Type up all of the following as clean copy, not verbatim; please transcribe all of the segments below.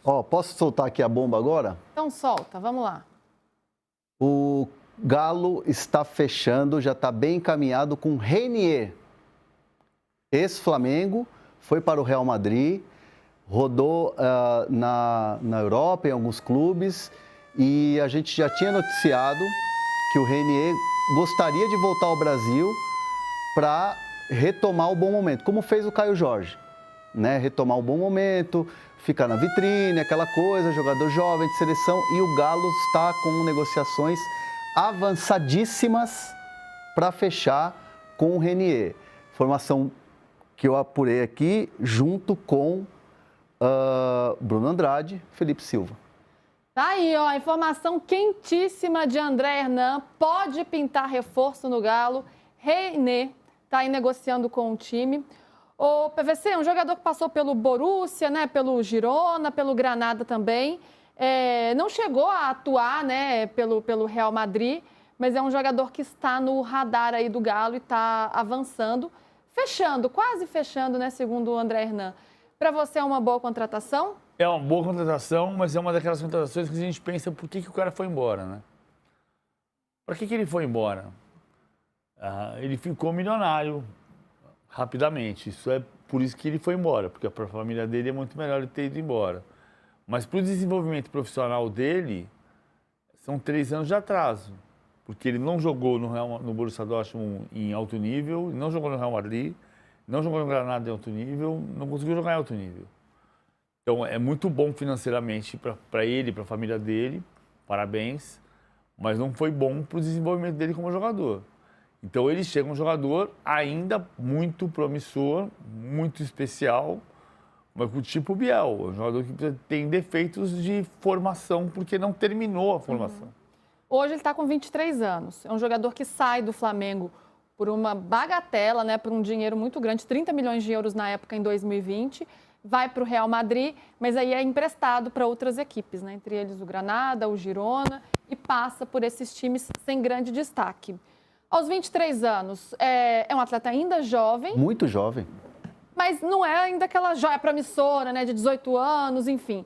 Ó, posso soltar aqui a bomba agora? Então solta, vamos lá. O Galo está fechando, já está bem encaminhado com Reinier. Ex-Flamengo, foi para o Real Madrid, rodou na Europa, em alguns clubes, e a gente já tinha noticiado que o Reinier gostaria de voltar ao Brasil para retomar o bom momento, como fez o Caio Jorge, né? Retomar o bom momento, ficar na vitrine, aquela coisa, jogador jovem de seleção, e o Galo está com negociações avançadíssimas para fechar com o Reinier. Informação que eu apurei aqui junto com Bruno Andrade, Felipe Silva. Tá aí, ó, informação quentíssima de André Hernan, pode pintar reforço no Galo. Reinier está aí negociando com o time. O PVC, um jogador que passou pelo Borussia, né, pelo Girona, pelo Granada também. Não chegou a atuar, né, pelo Real Madrid, mas é um jogador que está no radar aí do Galo e está avançando, quase fechando, né, segundo o André Hernan. Para você é uma boa contratação? É uma boa contratação, mas é uma daquelas contratações que a gente pensa por que o cara foi embora, né? Para que ele foi embora? Ele ficou milionário rapidamente. Isso é por isso que ele foi embora, porque para a família dele é muito melhor ele ter ido embora. Mas para o desenvolvimento profissional dele, são 3 anos de atraso. Porque ele não jogou no Borussia Dortmund em alto nível, não jogou no Real Madrid, não jogou no Granada em alto nível, não conseguiu jogar em alto nível. Então, é muito bom financeiramente para ele, para a família dele, parabéns, mas não foi bom para o desenvolvimento dele como jogador. Então, ele chega um jogador ainda muito promissor, muito especial, mas com tipo Biel, um jogador que tem defeitos de formação, porque não terminou a formação. Hoje ele está com 23 anos. É um jogador que sai do Flamengo por uma bagatela, né, por um dinheiro muito grande, 30 milhões de euros na época, em 2020. Vai para o Real Madrid, mas aí é emprestado para outras equipes, né, entre eles o Granada, o Girona, e passa por esses times sem grande destaque. Aos 23 anos, é um atleta ainda jovem. Muito jovem. Mas não é ainda aquela joia promissora, né, de 18 anos, enfim.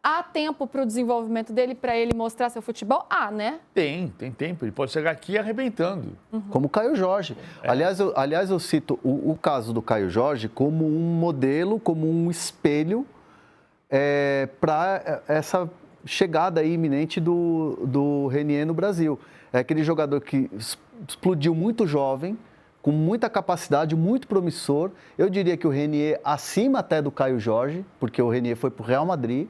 Há tempo para o desenvolvimento dele, para ele mostrar seu futebol? Né? Tem tempo. Ele pode chegar aqui arrebentando. Como o Caio Jorge. Aliás, eu cito o caso do Caio Jorge como um modelo, como um espelho para essa chegada aí iminente do Reinier no Brasil. É aquele jogador que explodiu muito jovem, com muita capacidade, muito promissor. Eu diria que o Reinier acima até do Caio Jorge, porque o Reinier foi para o Real Madrid.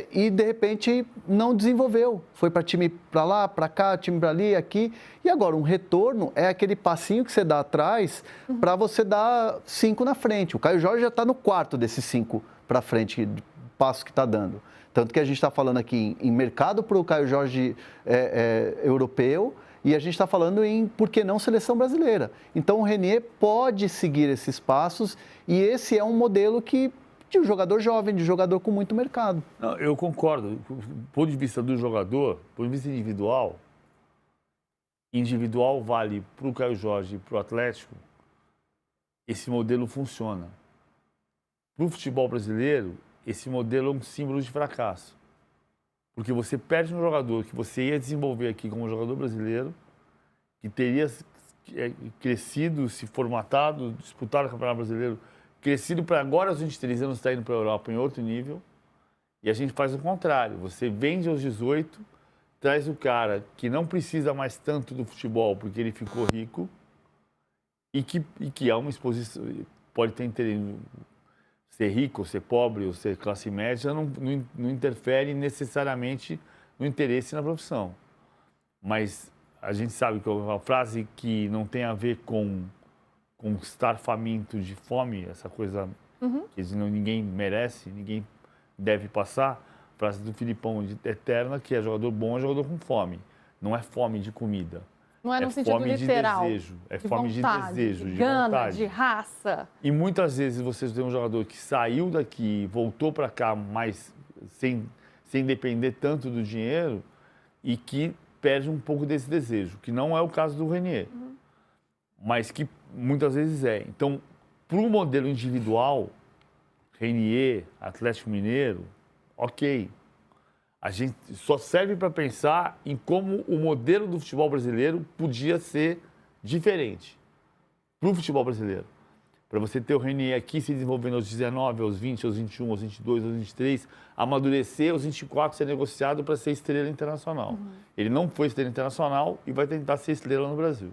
E de repente não desenvolveu, foi para time para lá, para cá, time para ali, aqui, e agora um retorno é aquele passinho que você dá atrás para você dar 5 na frente. O Caio Jorge já está no quarto desses 5 para frente, passo que está dando. Tanto que a gente está falando aqui em mercado para o Caio Jorge europeu, e a gente está falando em, por que não, seleção brasileira. Então o Reinier pode seguir esses passos, e esse é um modelo de um jogador jovem, de um jogador com muito mercado. Não, eu concordo. Do ponto de vista do jogador, do ponto de vista individual vale para o Caio Jorge e para o Atlético, esse modelo funciona. Para o futebol brasileiro, esse modelo é um símbolo de fracasso. Porque você perde um jogador que você ia desenvolver aqui como jogador brasileiro, que teria crescido, se formatado, disputado o Campeonato Brasileiro, crescido para agora aos 23 anos estar indo para a Europa em outro nível, e a gente faz o contrário. Você vende aos 18, traz o cara que não precisa mais tanto do futebol porque ele ficou rico e que há uma exposição, pode ter interesse, ser rico, ou ser pobre, ou ser classe média, não interfere necessariamente no interesse na profissão. Mas a gente sabe que é uma frase que não tem a ver com estar faminto de fome, essa coisa que ninguém merece, ninguém deve passar, frase do Filipão de Eterna, que é jogador bom, é jogador com fome. Não é fome de comida. Não é no sentido fome literal. De desejo. É de fome vontade, de desejo, de gana, vontade. de raça. E muitas vezes você tem um jogador que saiu daqui, voltou para cá, mas sem depender tanto do dinheiro, e que perde um pouco desse desejo, que não é o caso do Reinier. Mas que muitas vezes é. Então, para o modelo individual, Renier, Atlético Mineiro, ok. A gente só serve para pensar em como o modelo do futebol brasileiro podia ser diferente para o futebol brasileiro. Para você ter o Renier aqui se desenvolvendo aos 19, aos 20, aos 21, aos 22, aos 23, amadurecer aos 24, ser negociado para ser estrela internacional. Ele não foi estrela internacional e vai tentar ser estrela no Brasil.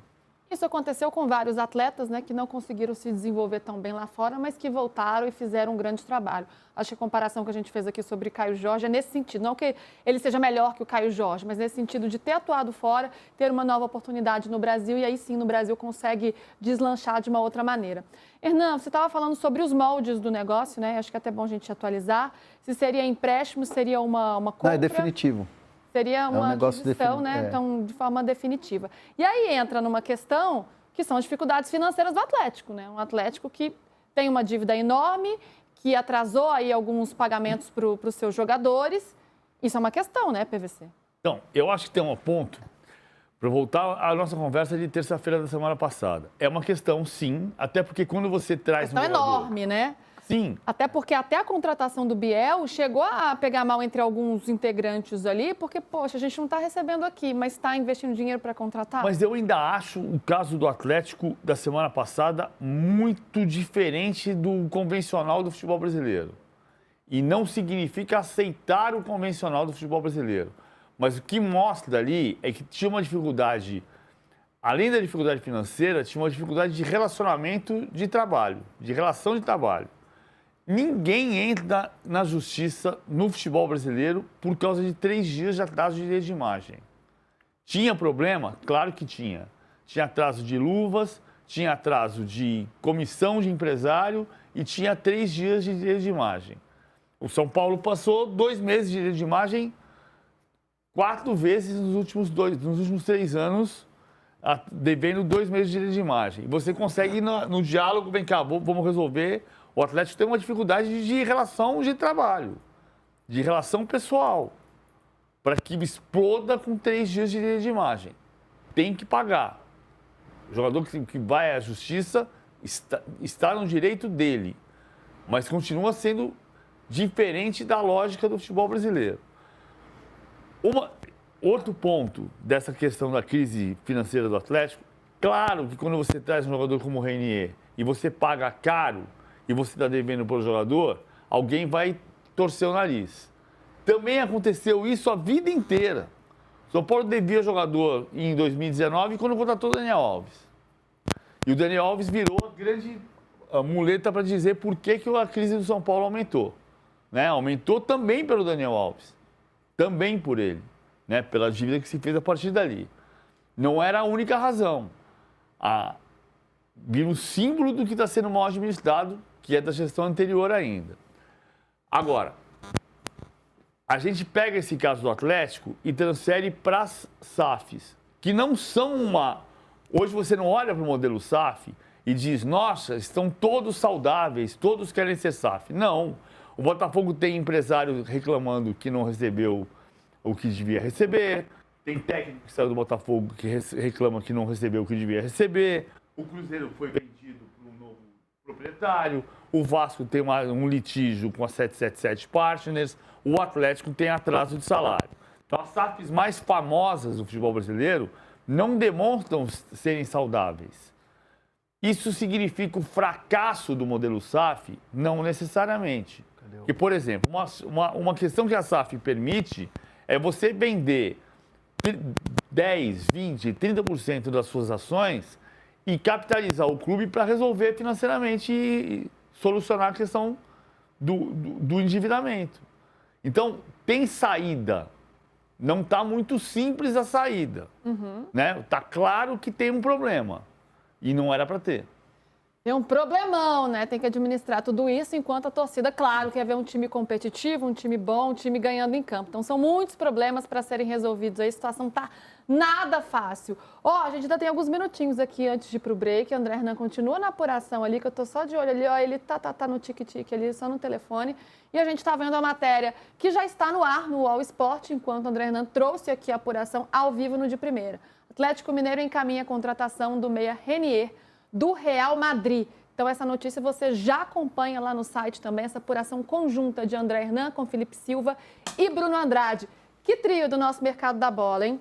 Isso aconteceu com vários atletas, né, que não conseguiram se desenvolver tão bem lá fora, mas que voltaram e fizeram um grande trabalho. Acho que a comparação que a gente fez aqui sobre Caio Jorge é nesse sentido. Não que ele seja melhor que o Caio Jorge, mas nesse sentido de ter atuado fora, ter uma nova oportunidade no Brasil e aí sim no Brasil consegue deslanchar de uma outra maneira. Hernan, você estava falando sobre os moldes do negócio, né? Acho que é até bom a gente atualizar. Se seria empréstimo, seria uma compra... Não, é definitivo. Seria uma aquisição, né? É. Então, de forma definitiva. E aí entra numa questão que são as dificuldades financeiras do Atlético, né? Um Atlético que tem uma dívida enorme, que atrasou aí alguns pagamentos para os seus jogadores. Isso é uma questão, né, PVC? Então, eu acho que tem um ponto, para voltar à nossa conversa de terça-feira da semana passada. É uma questão, sim, até porque quando você traz Questão enorme, né? Sim. Até porque até a contratação do Biel chegou a pegar mal entre alguns integrantes ali, porque, poxa, a gente não está recebendo aqui, mas está investindo dinheiro para contratar. Mas eu ainda acho o caso do Atlético da semana passada muito diferente do convencional do futebol brasileiro. E não significa aceitar o convencional do futebol brasileiro. Mas o que mostra ali é que tinha uma dificuldade, além da dificuldade financeira, tinha uma dificuldade de relacionamento de trabalho, de relação de trabalho. Ninguém entra na justiça no futebol brasileiro por causa de 3 dias de atraso de direito de imagem. Tinha problema? Claro que tinha. Tinha atraso de luvas, tinha atraso de comissão de empresário e tinha 3 dias de direito de imagem. O São Paulo passou 2 meses de direito de imagem 4 vezes nos últimos 3 anos, devendo 2 meses de direito de imagem. Você consegue no diálogo, vem cá, vamos resolver. O Atlético tem uma dificuldade de relação de trabalho, de relação pessoal, para que exploda com 3 dias de direito de imagem. Tem que pagar. O jogador que vai à justiça está no direito dele, mas continua sendo diferente da lógica do futebol brasileiro. Outro ponto dessa questão da crise financeira do Atlético, claro que quando você traz um jogador como o Renier e você paga caro, e você está devendo para o jogador, alguém vai torcer o nariz. Também aconteceu isso a vida inteira. O São Paulo devia jogador em 2019 quando contratou o Daniel Alves. E o Daniel Alves virou a grande muleta para dizer por que a crise do São Paulo aumentou. Né? Aumentou também pelo Daniel Alves. Também por ele. Né? Pela dívida que se fez a partir dali. Não era a única razão. Vira um símbolo do que está sendo mal administrado, que é da gestão anterior ainda. Agora, a gente pega esse caso do Atlético e transfere para as SAFs, que não são uma... Hoje você não olha para o modelo SAF e diz, nossa, estão todos saudáveis, todos querem ser SAF. Não. O Botafogo tem empresário reclamando que não recebeu o que devia receber, tem técnico que saiu do Botafogo que reclama que não recebeu o que devia receber, o Cruzeiro foi vendido para um novo proprietário, o Vasco tem um litígio com a 777 Partners, o Atlético tem atraso de salário. Então, as SAFs mais famosas do futebol brasileiro não demonstram serem saudáveis. Isso significa o fracasso do modelo SAF? Não necessariamente. Porque, por exemplo, uma questão que a SAF permite é você vender 10, 20, 30% das suas ações e capitalizar o clube para resolver financeiramente e solucionar a questão do endividamento. Então, tem saída. Não está muito simples a saída. Né? Está claro que tem um problema. E não era para ter. Tem um problemão, né? Tem que administrar tudo isso, enquanto a torcida, claro, quer ver um time competitivo, um time bom, um time ganhando em campo. Então, são muitos problemas para serem resolvidos. Aí a situação tá nada fácil. A gente ainda tem alguns minutinhos aqui antes de ir pro break. O André Hernan continua na apuração ali, que eu tô só de olho ali, ele tá no tique-tique ali, só no telefone. E a gente tá vendo a matéria que já está no ar, no UOL Sport, enquanto o André Hernan trouxe aqui a apuração ao vivo no de primeira. Atlético Mineiro encaminha a contratação do meia Renier, do Real Madrid. Então, essa notícia você já acompanha lá no site também, essa apuração conjunta de André Hernan com Felipe Silva e Bruno Andrade. Que trio do nosso mercado da bola, hein?